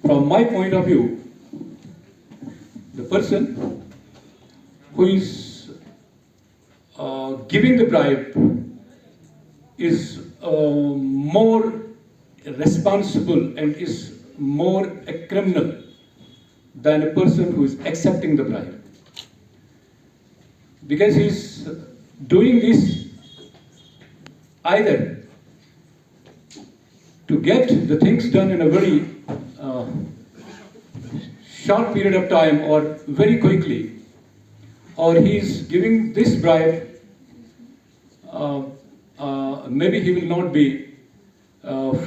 From my point of view, the person who is giving the bribe is more responsible and is more a criminal than a person who is accepting the bribe. Because he is doing this either to get the things done in a very short period of time or very quickly, or he is giving this bribe, maybe he will not be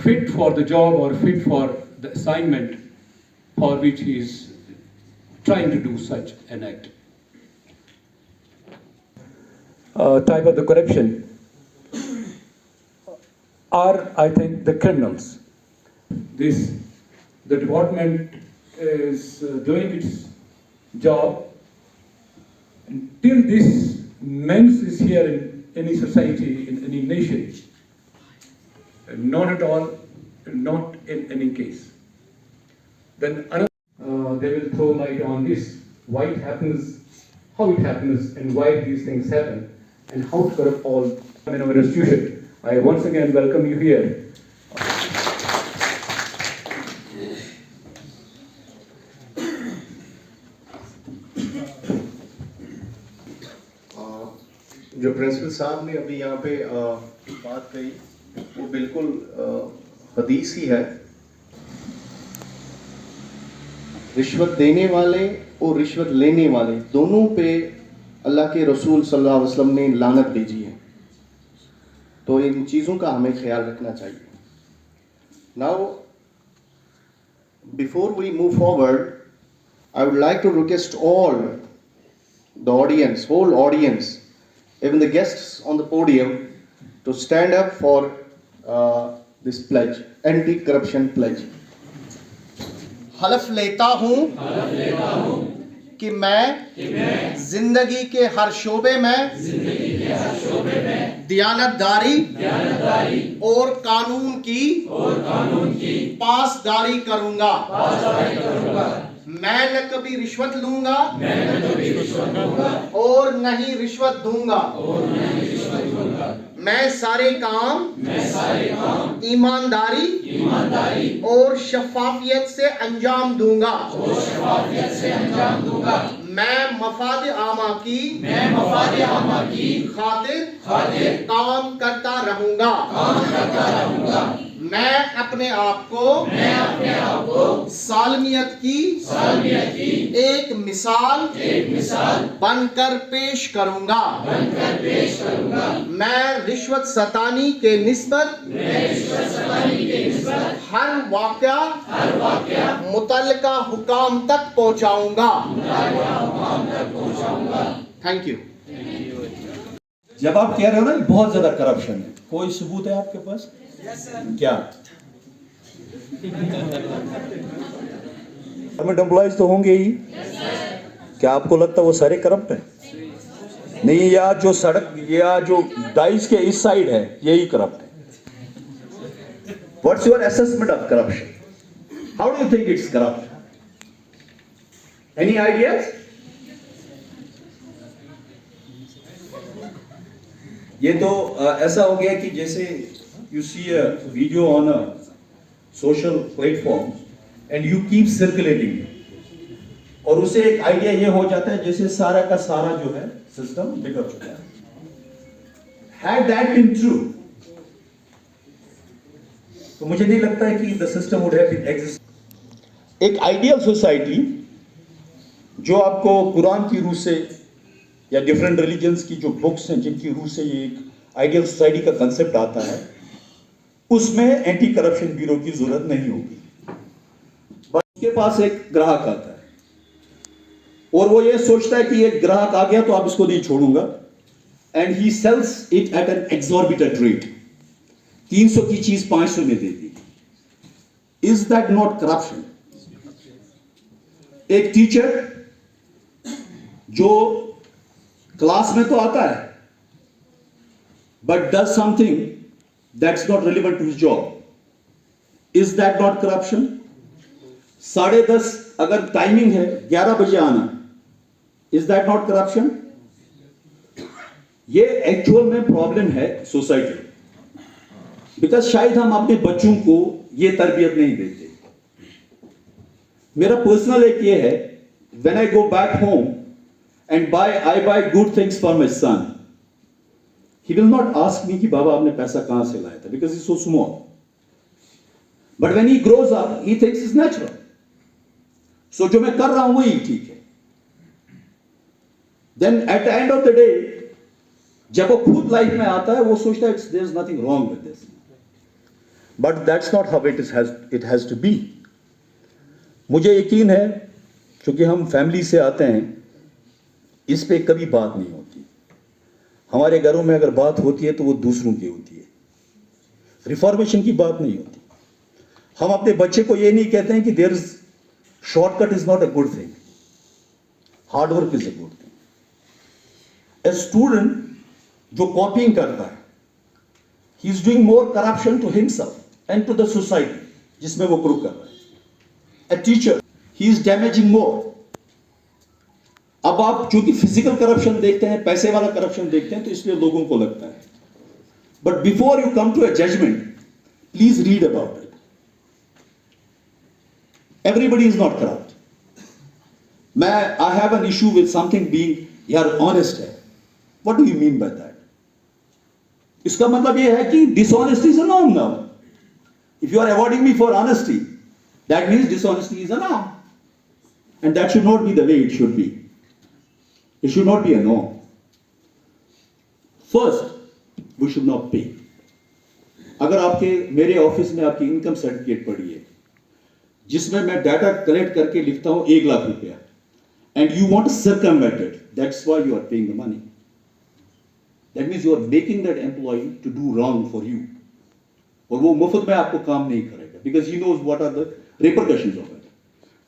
fit for the job or fit for the assignment for which he is trying to do such an act. Type of the corruption are, I think, the criminals. The department is doing its job. Until this menace is here in any society, in any nation, not at all, not in any case, then they will throw light on this, why it happens, how it happens, and why these things happen, and how to corrupt all in our institution. I once again welcome you here. जो principal साहब ने अभी यहाँ पे बात कही वो बिल्कुल हदीस ही है। रिश्वत देने वाले और रिश्वत लेने वाले दोनों पे अल्लाह के रसूल सल्लल्लाहु अलैहि वसल्लम ने लानत भेजी है, तो इन चीज़ों का हमें ख्याल रखना चाहिए। Now before we move forward, I would like to request all the audience, whole audience, even the guests on the podium, to stand up for this pledge, anti-corruption pledge. हलफ लेता हूँ कि मैं जिंदगी के हर शोबे में दियानतदारी और कानून की पासदारी करूँगा। मैं न कभी रिश्वत लूंगा और न ही रिश्वत दूंगा। मैं सारे काम ईमानदारी और शफाफियत से अंजाम दूंगा। मैं मफाद आमा की खातिर काम करता रहूंगा। मैं अपने आप को सालमियत की एक मिसाल बनकर पेश करूंगा। मैं रिश्वत सतानी के निस्बत हर वाक़या मुतल्लिका हुकाम तक पहुंचाऊंगा। Thank you. जब आप कह रहे हो ना बहुत ज्यादा करप्शन है, कोई सबूत है आपके पास? क्या गवर्नमेंट एम्प्लॉयज तो होंगे ही, क्या आपको लगता है वो सारे करप्ट हैं? नहीं, या जो सड़क या जो डाइस के इस साइड है यही करप्ट है। What's your assessment of corruption? How do you think it's corrupt? Any ideas? ये तो ऐसा हो गया कि जैसे you see a video on a social platform and you keep circulating it, और उसे एक आइडिया ये हो जाता है जैसे सारा का सारा जो है सिस्टम बिगड़ चुका है। Had that been true, तो मुझे नहीं लगता है कि the system would have been exist। एक आइडियल सोसाइटी जो आपको कुरान की रूह से या डिफरेंट रिलीजन्स की जो बुक्स हैं जिनकी रूह से ये एक आइडियल सोसाइटी का कंसेप्ट आता है, उसमें एंटी करप्शन ब्यूरो की जरूरत नहीं होगी। बस उसके पास एक ग्राहक आता है और वो ये सोचता है कि एक ग्राहक आ गया तो आप इसको नहीं छोड़ूंगा, and he sells it at an exorbitant rate. 300 की चीज 500 में दे दी। Is that not corruption? एक टीचर जो क्लास में तो आता है but does something that's not relevant to his job. Is that not corruption? 10:30 अगर टाइमिंग है 11 बजे आना, इज दैट नॉट करप्शन? ये एक्चुअल में प्रॉब्लम है सोसाइटी, बिकॉज शायद हम अपने बच्चों को ये तरबियत नहीं देते। मेरा पर्सनल एक ये है, when I go back home and I buy good things for my son, he will not ask me कि बाबा आपने पैसा कहां से लाया था, because is so small. But when he grows up he thinks is natural. So जो मैं कर रहा हूं वही ठीक है। Then at the end of the day जब वो खुद लाइफ में आता है वो सोचता है there is nothing wrong with this, but that's not how it has to be. मुझे यकीन है, क्योंकि हम फैमिली से आते हैं, इस पे कभी बात नहीं होती। हमारे घरों में अगर बात होती है तो वो दूसरों की होती है, रिफॉर्मेशन की बात नहीं होती। हम अपने बच्चे को ये नहीं कहते हैं कि there is shortcut is not a good thing, hard work is a good thing. A student जो कॉपिंग करता है, he is doing more corruption to himself and to the society जिसमें वो ग्रो कर रहा है। A teacher, he is damaging more. अब आप चूंकि फिजिकल करप्शन देखते हैं, पैसे वाला करप्शन देखते हैं, तो इसलिए लोगों को लगता है, but before you come to a judgement please read about it. Everybody is not corrupt. I have an issue with something being यार ऑनेस्ट है। What do you mean by that? इसका मतलब यह है कि dishonesty is a norm now. If you are avoiding me for honesty, that means dishonesty is a norm, and that should not be the way it should be. It should not be a norm. First, we should not pay. अगर आपके मेरे office में आपकी income certificate पड़ी है जिसमें मैं data collect करके लिखता हूं 1 लाख रुपया, and you want circumvent it, that's why you are paying the money. That means you are making that employee to do wrong for you. और वो मुफ्त में आपको काम नहीं करेगा, because he knows what are the repercussions of it.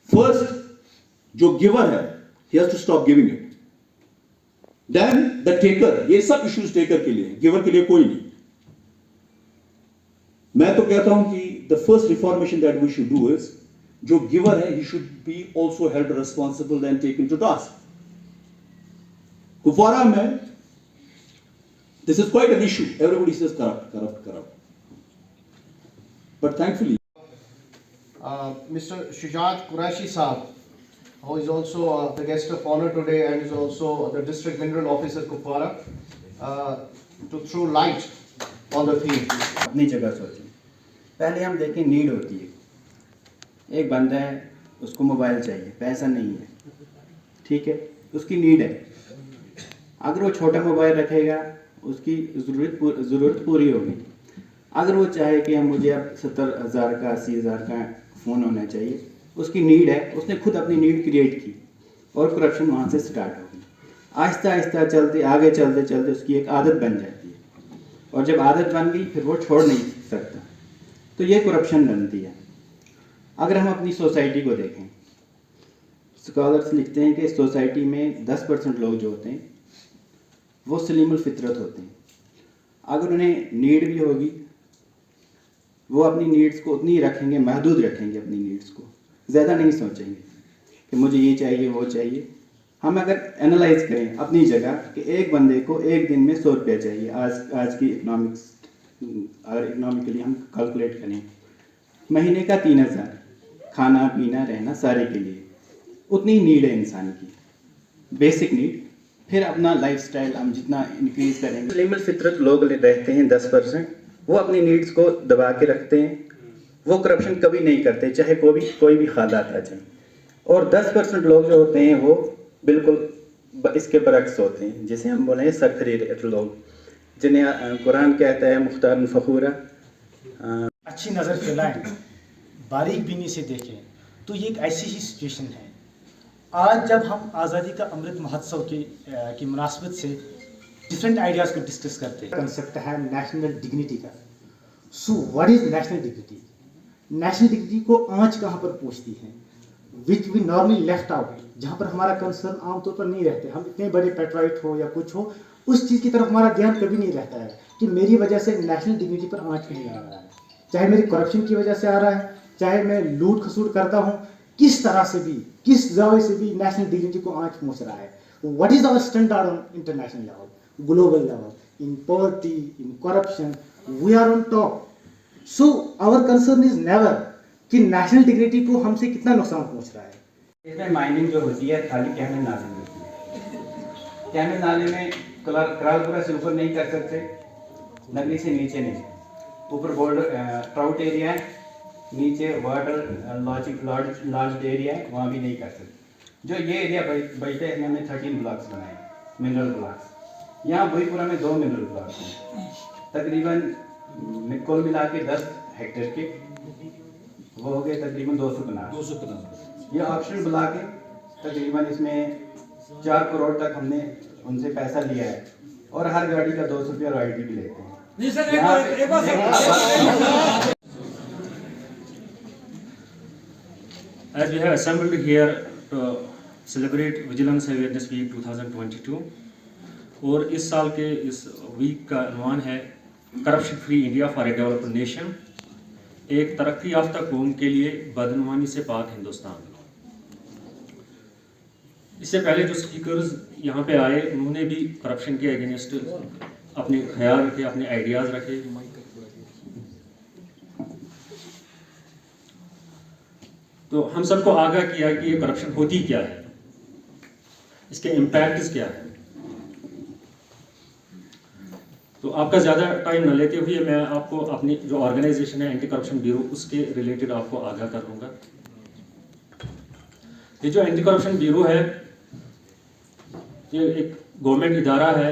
First, जो giver है, he has to stop giving it. Then the taker, ये सब issues taker के लिए, giver के लिए कोई नहीं। मैं तो कहता हूं कि the first reformation that we should do is, जो giver है he should be also held responsible and taken to task. Kupwara में this is quite an issue. Everybody says corrupt. But thankfully, Mr. Shujat Quraishi Saab, who is also the guest of honor today and is also the district mineral officer Kupwara, to throw light on the theme. अपनी जगह सोचें। पहले हम देखें need होती है। एक बंदा है, उसको मोबाइल चाहिए, पैसा नहीं है, ठीक है, उसकी नीड है। अगर वो छोटा मोबाइल रखेगा उसकी ज़रूरत पूरी होगी। अगर वो चाहे कि मुझे अब 70,000 का 80,000 का फ़ोन होना चाहिए, उसकी नीड है, उसने खुद अपनी नीड क्रिएट की और करप्शन वहाँ से स्टार्ट होगी। आहिस्ता आहिस्ता चलते उसकी एक आदत बन जाती है, और जब आदत बन गई फिर वो छोड़ नहीं सकता, तो ये करप्शन बनती है। अगर हम अपनी सोसाइटी को देखें, स्कॉलर्स लिखते हैं कि सोसाइटी में 10% लोग जो होते हैं वो सलीमुल फितरत होते हैं। अगर उन्हें नीड भी होगी, वो अपनी नीड्स को उतनी रखेंगे, महदूद रखेंगे अपनी नीड्स को, ज़्यादा नहीं सोचेंगे कि मुझे ये चाहिए वो चाहिए। हम अगर एनालाइज करें अपनी जगह कि एक बंदे को एक दिन में 100 रुपया चाहिए, आज की इकोनॉमिक्स, अगर इकोनॉमिकली हम कैलकुलेट करें, महीने का 3,000, खाना पीना रहना सारे के लिए, उतनी नीड है इंसान की, बेसिक नीड। फिर अपना लाइफस्टाइल हम जितना इंक्रीज करेंगे, सलीमुल फितरत लोग रहते हैं 10%, वो अपनी नीड्स को दबा के रखते हैं, वो करप्शन कभी नहीं करते, चाहे कोई भी खादात आ जाए। और 10% लोग जो होते हैं वो बिल्कुल इसके बरक्स होते हैं, जिसे हम बोलें सरखरीर लोग, जिन्हें कुरान कहता है मुख्तार फ़खूरा। अच्छी नज़र फैलाएं, बारीक बीनी से देखें, तो ये एक ऐसी ही सिचुएशन है। आज जब हम आज़ादी का अमृत महोत्सव की मुनासबत से डिफरेंट आइडियाज़ को डिस्कस करते हैं, कंसेप्ट है नेशनल डिग्निटी का। So what is national dignity? National dignity को आंच कहाँ पर पहुँचती है? Which we normally left out, जहाँ पर हमारा कंसर्न आमतौर पर नहीं रहते। हम इतने बड़े पेट्राइट हो या कुछ हो, उस चीज़ की तरफ हमारा ध्यान कभी नहीं रहता है कि मेरी वजह से नेशनल डिग्निटी पर आंच नहीं आ रहा है। चाहे मेरी करप्शन की वजह से आ रहा है, चाहे मैं लूट खसूट करता हूँ, किस तरह से भी, किस जगह से भी नेशनल डिग्निटी को आंच पहुंच रहा है. What is our standard on international level, global level, in poverty, in corruption? We are on top. So our concern is never कि नेशनल डिग्निटी को हमसे कितना नुकसान पहुंच रहा है. इसमें माइनिंग जो होती है खाली कैमल नाले में होती है. कैमल नाले में करालपुरा से ऊपर नहीं कर सकते, नगरी से नीचे नहीं. ऊपर बॉर्डर ट्राउट एरिया है, नीचे वाटर लार्ज एरिया है, वहाँ भी नहीं कर सकते. जो ये एरिया बचता है, इसमें हमने 13 ब्लॉक्स बनाए, मिनरल ब्लॉक्स. यहाँ भोईपुरा में 2 मिनरल ब्लॉक्स हैं, तकरीबन कुल मिला के 10 हेक्टेयर के, वो हो गए तकरीबन 200 कनाल. ये ऑप्शन बुला के तकरीबन इसमें 4 करोड़ तक हमने उनसे पैसा लिया है, और हर गाड़ी का 200 रुपया रॉयल्टी भी लेते हैं. As we have assembled here to celebrate Vigilance Awareness Week 2022, और इस साल के इस वीक का अनुमान है corruption free India for a developed nation, एक तरक्की याफ्ता कौम के लिए बदनवानी से पाक हिंदुस्तान. इससे पहले जो स्पीकर्स यहाँ पे आए, उन्होंने भी करप्शन के अगेंस्ट अपने ख्याल रखे, अपने आइडियाज़ रखे. तो हम सबको आगाह किया कि ये करप्शन होती क्या है, इसके इम्पैक्ट्स क्या है. तो आपका ज़्यादा टाइम न लेते हुए मैं आपको अपनी जो ऑर्गेनाइजेशन है एंटी करप्शन ब्यूरो, उसके रिलेटेड आपको आगाह कर लूँगा. ये जो एंटी करप्शन ब्यूरो है, ये एक गवर्नमेंट इदारा है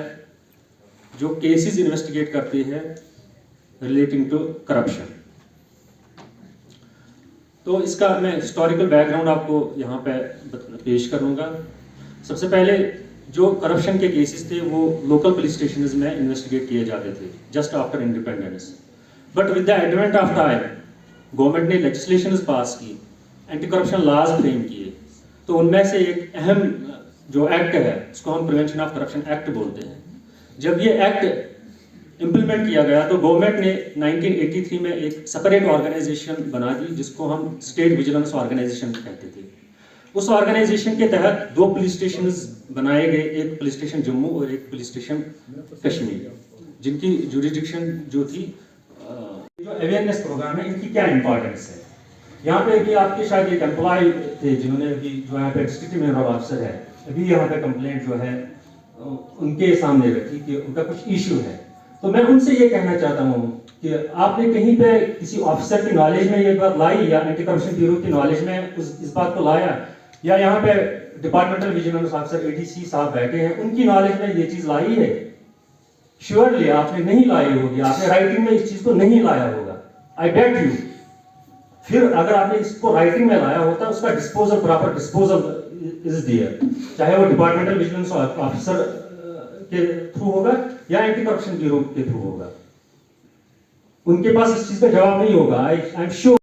जो केसेस इन्वेस्टिगेट करते हैं रिलेटिंग टू करप्शन. तो इसका मैं हिस्टोरिकल बैकग्राउंड आपको यहाँ पे पेश करूँगा. सबसे पहले जो करप्शन के केसेस थे वो लोकल पुलिस स्टेशंस में इन्वेस्टिगेट किए जाते थे just after independence. But with the advent of time government ने लेजिस्लेशंस पास की, एंटी करप्शन लॉज फ्रेम किए. तो उनमें से एक अहम जो एक्ट है उसको हम प्रिवेंशन ऑफ करप्शन एक्ट बोलते हैं. जब ये एक्ट इम्प्लीमेंट किया गया तो गवर्नमेंट ने 1983 में एक सेपरेट ऑर्गेनाइजेशन बना दी जिसको हम स्टेट विजिलेंस ऑर्गेनाइजेशन कहते थे. उस ऑर्गेनाइजेशन के तहत 2 पुलिस स्टेशन बनाए गए, एक पुलिस स्टेशन जम्मू और एक पुलिस स्टेशन कश्मीर, जिनकी जुरिडिक्शन जो थी. जो अवेयरनेस प्रोग्राम है, इनकी क्या इंपॉर्टेंस है. यहाँ पे भी आपके शायद एक एम्प्लॉय थे जिन्होंने अभी जो यहाँ पे डिस्ट्रिक्ट मिनरल ऑफिसर है, अभी यहाँ पे कंप्लेंट जो है उनके सामने रखी कि उनका कुछ इशू है. तो मैं उनसे ये कहना चाहता हूँ कि आपने कहीं पे किसी ऑफिसर की नॉलेज में ये बात लाई, या एंटी करप्शन ब्यूरो की नॉलेज में इस बात को लाया, या यहाँ पे डिपार्टमेंटल विजिलेंस ऑफिसर ADC साहब बैठे हैं, उनकी नॉलेज में ये चीज लाई है? श्योरली आपने नहीं लाई होगी, आपने राइटिंग में इस चीज को नहीं लाया होगा, आई बेट यू. फिर अगर आपने इसको राइटिंग में लाया होता, उसका disposal, proper disposal is there, चाहे वो डिपार्टमेंटल विजिलेंस ऑफिसर के थ्रू होगा या एंटी करप्शन ब्यूरो के थ्रू होगा. उनके पास इस चीज का जवाब नहीं होगा. I am sure.